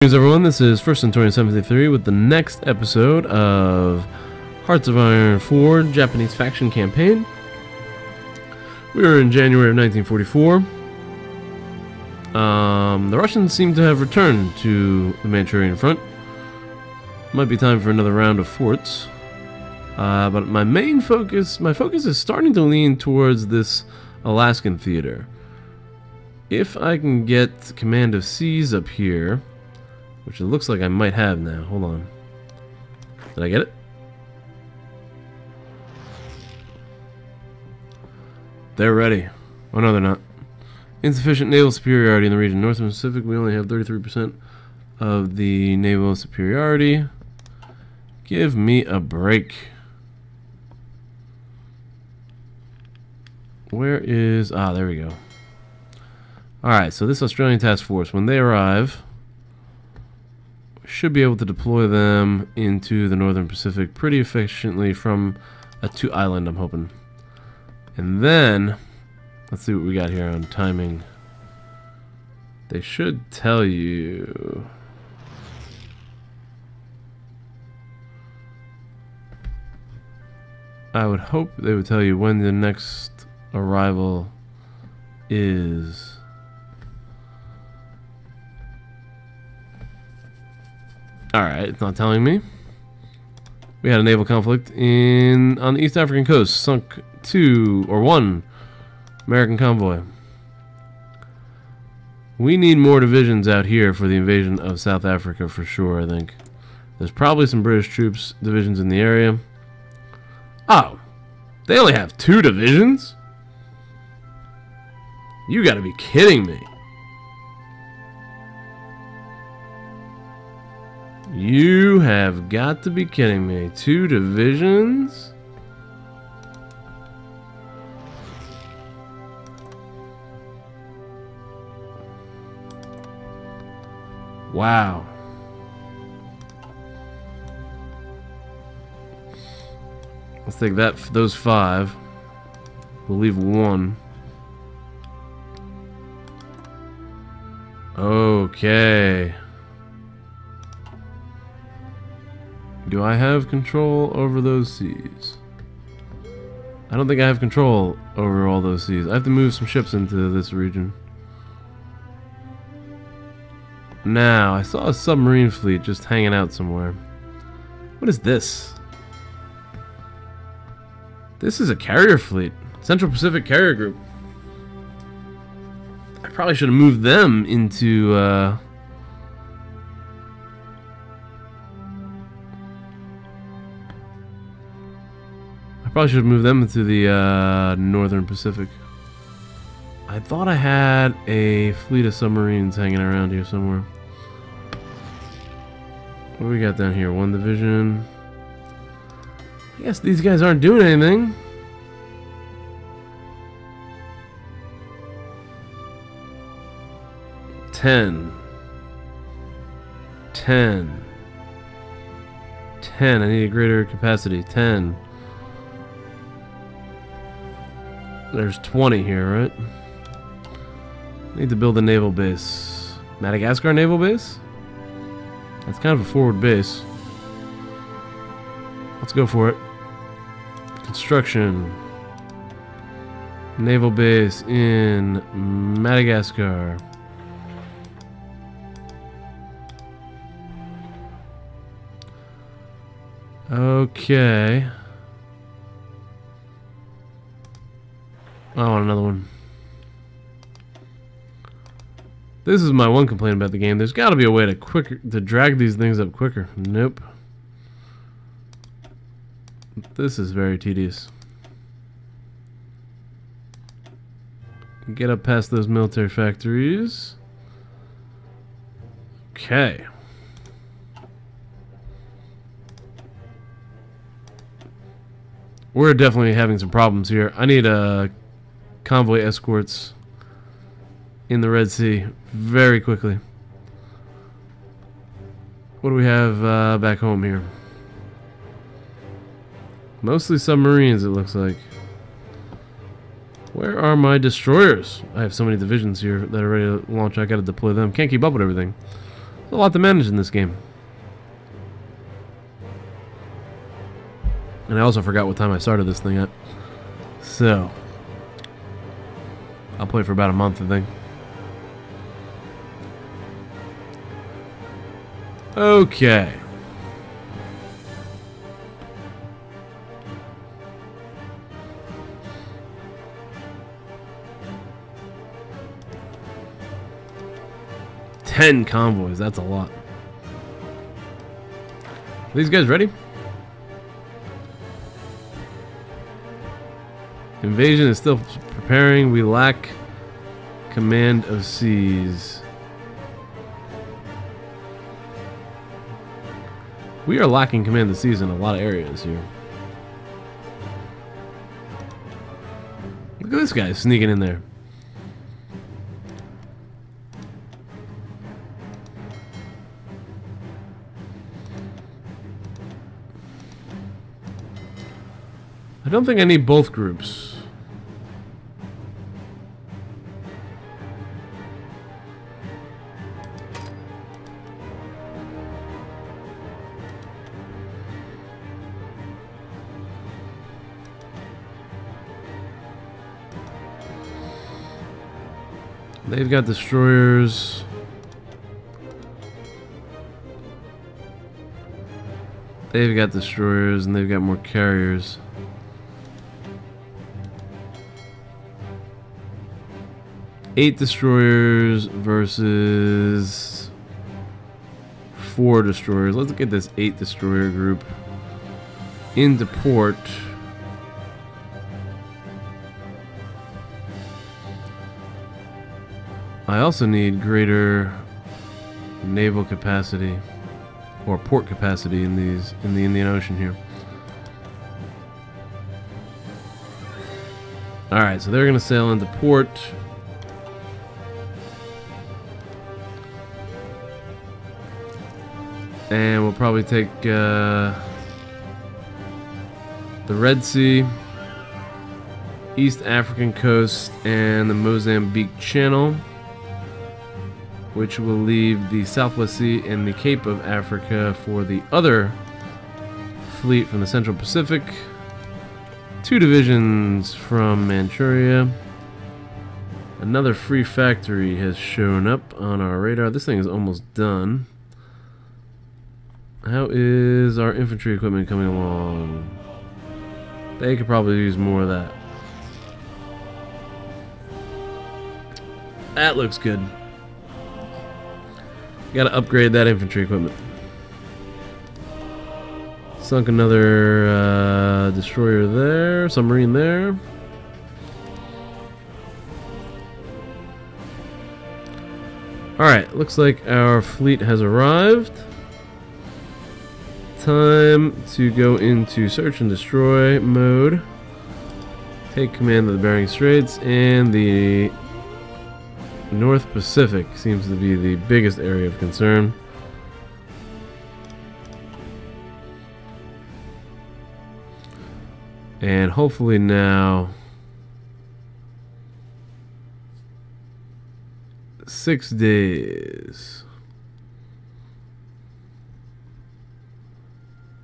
Greetings everyone, this is First Centurion 73 with the next episode of Hearts of Iron 4 Japanese Faction Campaign. We were in January of 1944. The Russians seem to have returned to the Manchurian front. Might be time for another round of forts. But my focus is starting to lean towards this Alaskan theater. If I can get command of seas up here, which it looks like I might have now. Hold on. Did I get it? They're ready. Oh no, they're not. Insufficient naval superiority in the region. North and Pacific, we only have 33% of the naval superiority. Give me a break. Where is... Ah, there we go. Alright, so this Australian task force, when they arrive, should be able to deploy them into the Northern Pacific pretty efficiently from a 2 island, I'm hoping. And then, let's see what we got here on timing. They should tell you... I would hope they would tell you when the next arrival is. Alright, it's not telling me. We had a naval conflict on the East African coast. Sunk 1 American convoy. We need more divisions out here for the invasion of South Africa for sure, I think. There's probably some British troops divisions in the area. Oh, they only have 2 divisions? You gotta be kidding me. You have got to be kidding me. 2 divisions? Wow. Let's take those 5. We'll leave 1. Okay. Do I have control over those seas? I don't think I have control over all those seas. I have to move some ships into this region. Now, I saw a submarine fleet just hanging out somewhere. What is this? This is a carrier fleet. Central Pacific Carrier Group. I probably should have moved them into... I probably should have moved them into the Northern Pacific. I thought I had a fleet of submarines hanging around here somewhere. What do we got down here? 1 division. I guess these guys aren't doing anything. Ten. I need a greater capacity. 10. There's 20 here, right? Need to build a naval base. Madagascar naval base? That's kind of a forward base. Let's go for it. Construction. Naval base in Madagascar. Okay. I want another one. This is my one complaint about the game. There's got to be a way to drag these things up quicker. Nope. This is very tedious. Get up past those military factories. Okay. We're definitely having some problems here. I need convoy escorts in the Red Sea very quickly. What do we have back home here? Mostly submarines, it looks like. Where are my destroyers? I have so many divisions here that are ready to launch. I gotta deploy them. Can't keep up with everything. There's a lot to manage in this game. And I also forgot what time I started this thing at. So, I'll play for about a month, I think. Okay. Ten convoys, that's a lot. Are these guys ready? Invasion is still preparing. We lack command of seas. We are lacking command of seas in a lot of areas here. Look at this guy sneaking in there. I don't think I need both groups. They've got destroyers. They've got destroyers and they've got more carriers. Eight destroyers versus 4 destroyers. Let's get this 8 destroyer group into port. I also need greater naval capacity or port capacity in the Indian Ocean here. All right, so they're going to sail into port. And we'll probably take the Red Sea, East African coast, and the Mozambique Channel, which will leave the Southwest Sea and the Cape of Africa for the other fleet from the Central Pacific. 2 divisions from Manchuria. Another free factory has shown up on our radar. This thing is almost done. How is our infantry equipment coming along? They could probably use more of that. That looks good. Gotta upgrade that infantry equipment. Sunk another destroyer there, submarine there. Alright, looks like our fleet has arrived. Time to go into search and destroy mode. Take command of the Bering Straits, and the North Pacific seems to be the biggest area of concern. And hopefully now 6 days.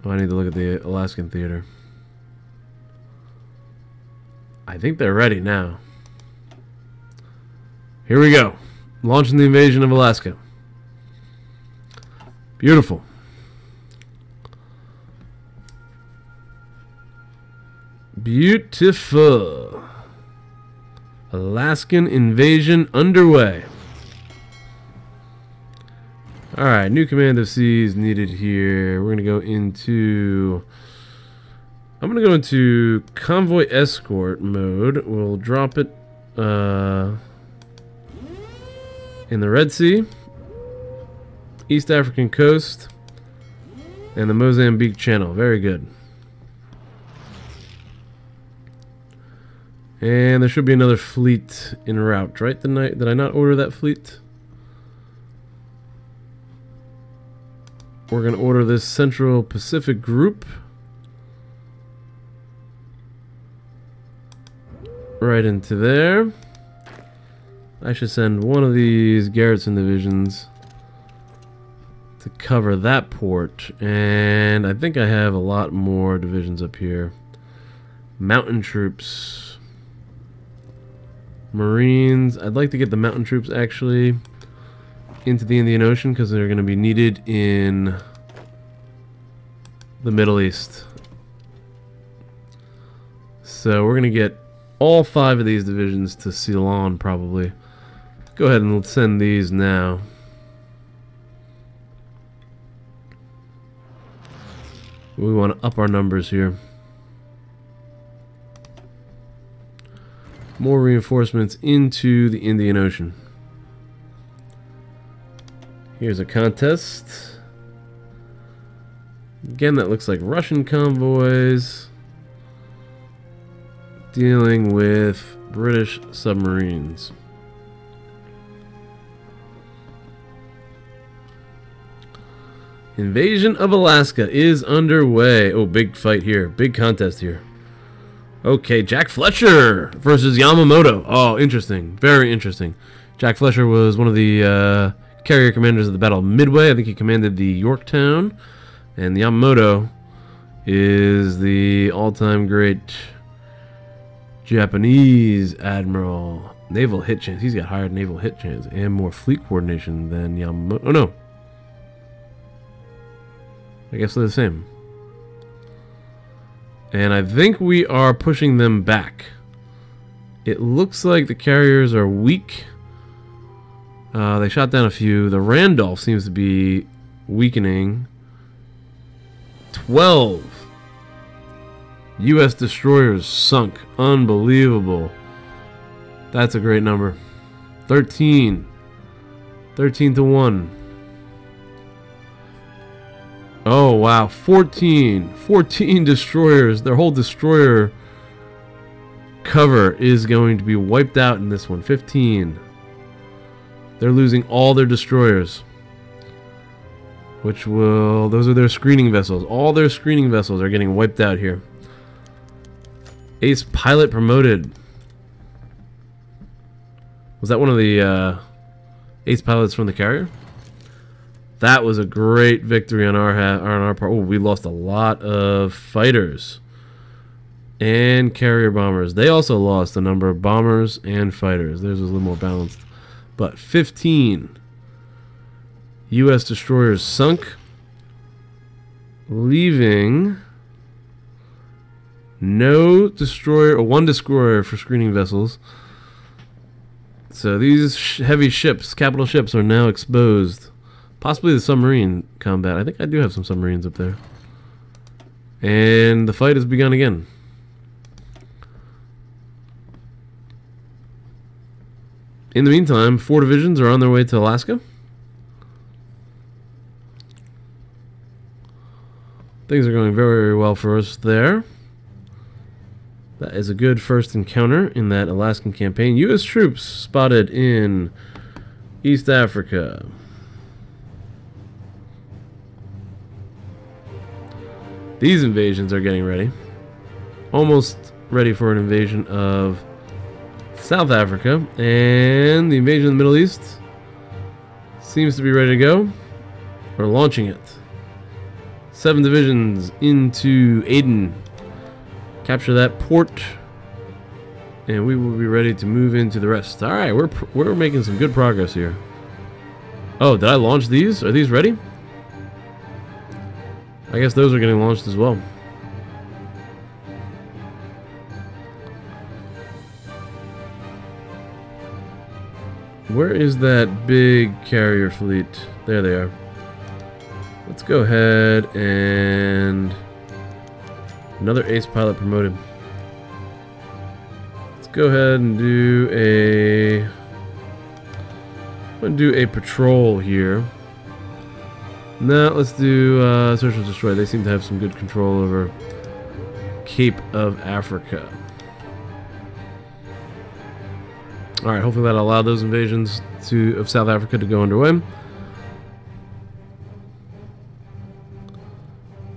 Oh, I need to look at the Alaskan theater. I think they're ready now. Here we go. Launching the invasion of Alaska. Beautiful. Beautiful. Alaskan invasion underway. Alright, new command of seas needed here. We're going to go into... I'm going to go into convoy escort mode. We'll drop it in the Red Sea, East African coast, and the Mozambique Channel. Very good. And there should be another fleet en route, right? Did I not order that fleet? We're going to order this Central Pacific group right into there. I should send one of these garrison divisions to cover that port. And I think I have a lot more divisions up here. Mountain troops. Marines. I'd like to get the mountain troops actually into the Indian Ocean because they're going to be needed in the Middle East. So we're going to get all 5 of these divisions to Ceylon probably. Go ahead and send these now. We want to up our numbers here. More reinforcements into the Indian Ocean. Here's a contest. Again, that looks like Russian convoys dealing with British submarines. Invasion of Alaska is underway. Oh, big fight here. Big contest here. Okay, Jack Fletcher versus Yamamoto. Oh, interesting. Very interesting. Jack Fletcher was one of the carrier commanders of the Battle of Midway. I think he commanded the Yorktown. And Yamamoto is the all-time great Japanese admiral. Naval hit chance. He's got higher naval hit chance and more fleet coordination than Yamamoto. Oh, no. I guess they're the same. And I think we are pushing them back. It looks like the carriers are weak. They shot down a few. The Randolph seems to be weakening. 12 U.S. destroyers sunk. Unbelievable. That's a great number. 13. 13 to 1. Oh, wow. 14 destroyers. Their whole destroyer cover is going to be wiped out in this one. 15. They're losing all their destroyers. Which will... Those are their screening vessels. All their screening vessels are getting wiped out here. Ace pilot promoted. Was that one of the ace pilots from the carrier? That was a great victory on our part. Oh, we lost a lot of fighters and carrier bombers. They also lost a number of bombers and fighters. Theirs was a little more balanced. But 15 U.S. destroyers sunk, leaving no destroyer, or one destroyer for screening vessels. So these heavy ships, capital ships, are now exposed. Possibly the submarine combat. I think I do have some submarines up there. And the fight has begun again. In the meantime, 4 divisions are on their way to Alaska. Things are going very, very well for us there. That is a good first encounter in that Alaskan campaign. U.S. troops spotted in East Africa. These invasions are getting ready. Almost ready for an invasion of South Africa. And the invasion of the Middle East seems to be ready to go. We're launching it. 7 divisions into Aden. Capture that port. And we will be ready to move into the rest. Alright, we're making some good progress here. Oh, did I launch these? Are these ready? I guess those are getting launched as well. Where is that big carrier fleet? There they are. Let's go ahead and... Another ace pilot promoted. Let's go ahead and do a... I'm going to do a patrol here. No, let's do Search and Destroy. They seem to have some good control over Cape of Africa. Alright, hopefully that'll allow those invasions of South Africa to go underway.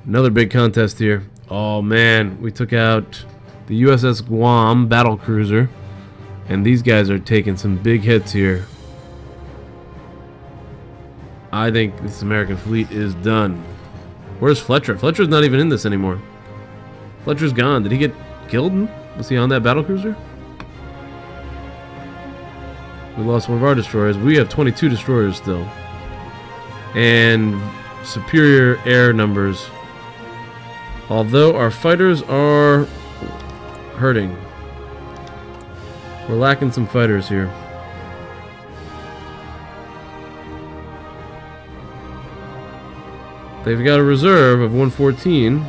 Another big contest here. Oh man, we took out the USS Guam battle cruiser. And these guys are taking some big hits here. I think this American fleet is done. Where's Fletcher? Fletcher's not even in this anymore. Fletcher's gone. Did he get killed? Was he on that battlecruiser? We lost one of our destroyers. We have 22 destroyers still. And superior air numbers. Although our fighters are hurting. We're lacking some fighters here. They've got a reserve of 114.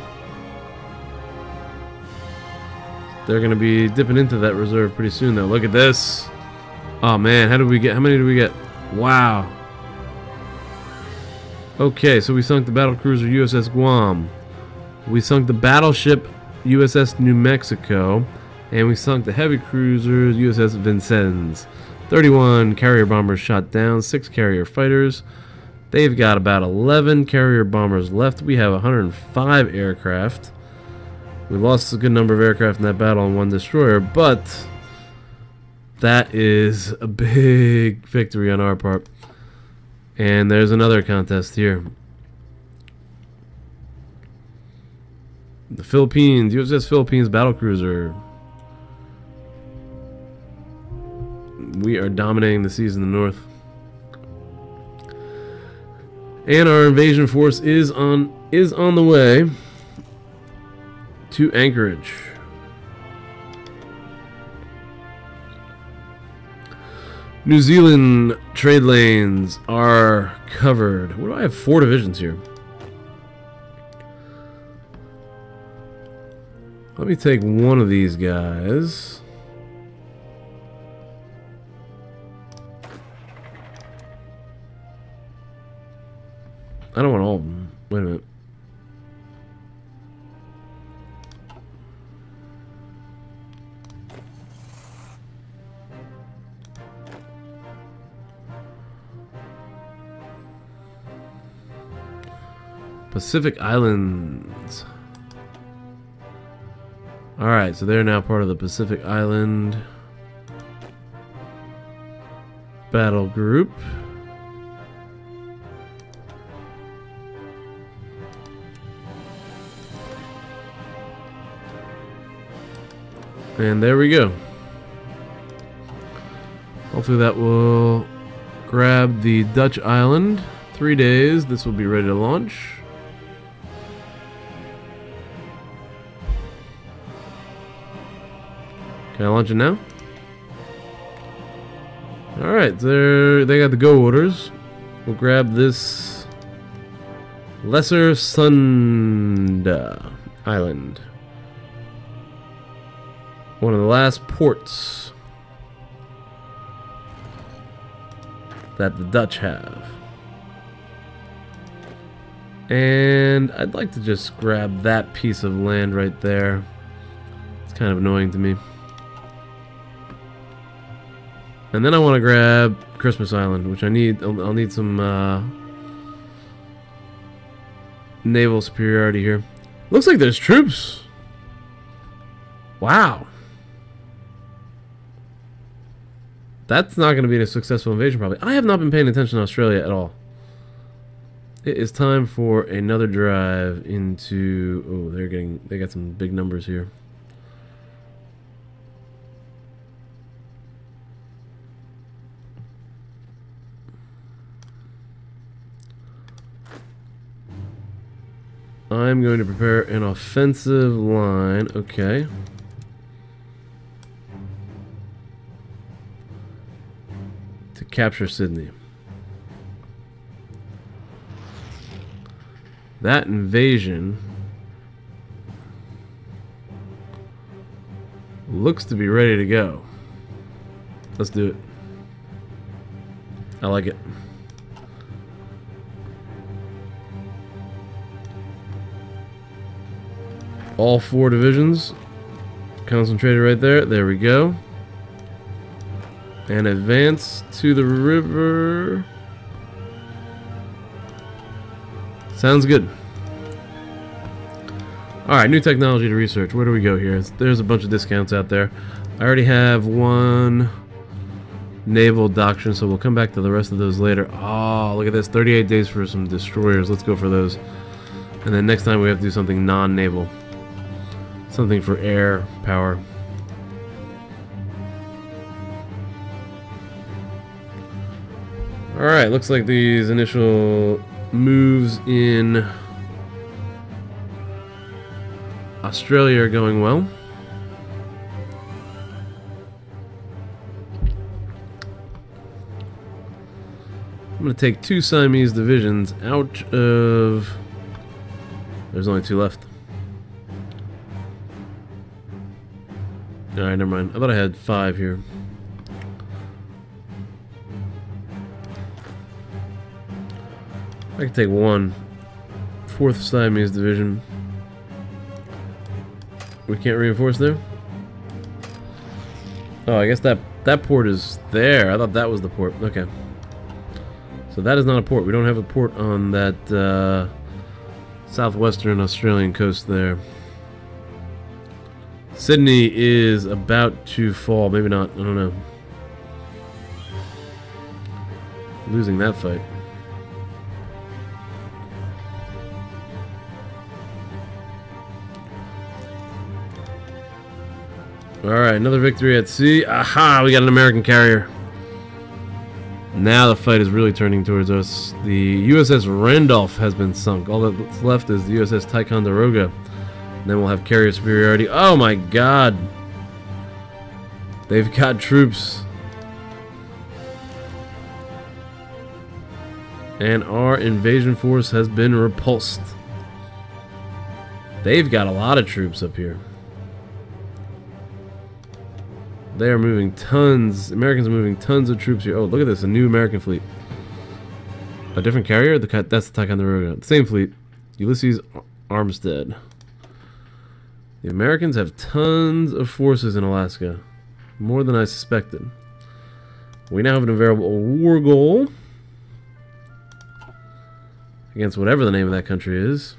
They're going to be dipping into that reserve pretty soon, though. Look at this. Oh, man. How many did we get? Wow. Okay, so we sunk the battlecruiser USS Guam. We sunk the battleship USS New Mexico. And we sunk the heavy cruisers USS Vincennes. 31 carrier bombers shot down, 6 carrier fighters. They've got about 11 carrier bombers left. We have 105 aircraft. We lost a good number of aircraft in that battle and 1 destroyer, but that is a big victory on our part. And there's another contest here. The Philippines, USS Philippines battlecruiser. We are dominating the seas in the north. And our invasion force is on the way to Anchorage. New Zealand trade lanes are covered. What do I have? 4 divisions here. Let me take one of these guys. I don't want all of them. Wait a minute. Pacific Islands. Alright, so they're now part of the Pacific Island battle group. And there we go. Hopefully that will grab the Dutch island. 3 days, this will be ready to launch. Can I launch it now? Alright, they got the go orders. We'll grab this Lesser Sunda Island. One of the last ports that the Dutch have. And I'd like to just grab that piece of land right there. It's kind of annoying to me. And then I want to grab Christmas Island, which I need. I'll need some naval superiority here. Looks like there's troops. Wow. That's not going to be a successful invasion, probably. I have not been paying attention to Australia at all. It is time for another drive into... Oh, they got some big numbers here. I'm going to prepare an offensive line. Okay. To capture Sydney. That invasion looks to be ready to go. Let's do it. I like it. All 4 divisions concentrated right there. There we go. And advance to the river. Sounds good. Alright, new technology to research. Where do we go here? There's a bunch of discounts out there. I already have one naval doctrine, so we'll come back to the rest of those later. Oh, look at this. 38 days for some destroyers. Let's go for those. And then next time we have to do something non-naval. Something for air power. Alright, looks like these initial moves in Australia are going well. I'm going to take 2 Siamese divisions out of... There's only 2 left. Alright, never mind. I thought I had 5 here. I can take 1. 4th Siamese division. We can't reinforce there? Oh, I guess that port is there. I thought that was the port. Okay. So that is not a port. We don't have a port on that southwestern Australian coast there. Sydney is about to fall. Maybe not. I don't know. Losing that fight. Alright, another victory at sea. Aha! We got an American carrier. Now the fight is really turning towards us. The USS Randolph has been sunk. All that's left is the USS Ticonderoga. And then we'll have carrier superiority. Oh my god! They've got troops. And our invasion force has been repulsed. They've got a lot of troops up here. They are moving tons. Americans are moving tons of troops here. Oh, look at this. A new American fleet. A different carrier? That's the Ticonderoga. The same fleet. Ulysses Armstead. The Americans have tons of forces in Alaska. More than I suspected. We now have an available war goal. Against whatever the name of that country is.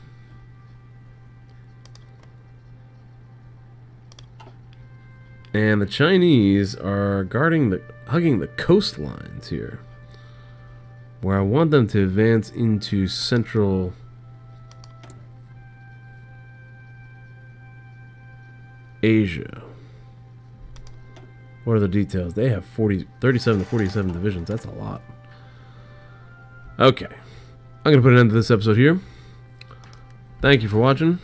And the Chinese are hugging the coastlines here. Where I want them to advance into Central Asia. What are the details? They have 37 to 47 divisions. That's a lot. Okay. I'm going to put an end to this episode here. Thank you for watching.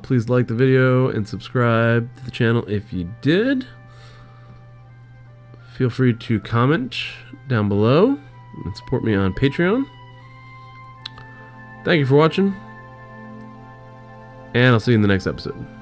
Please like the video and subscribe to the channel if you did. Feel free to comment down below and support me on Patreon. Thank you for watching, and I'll see you in the next episode.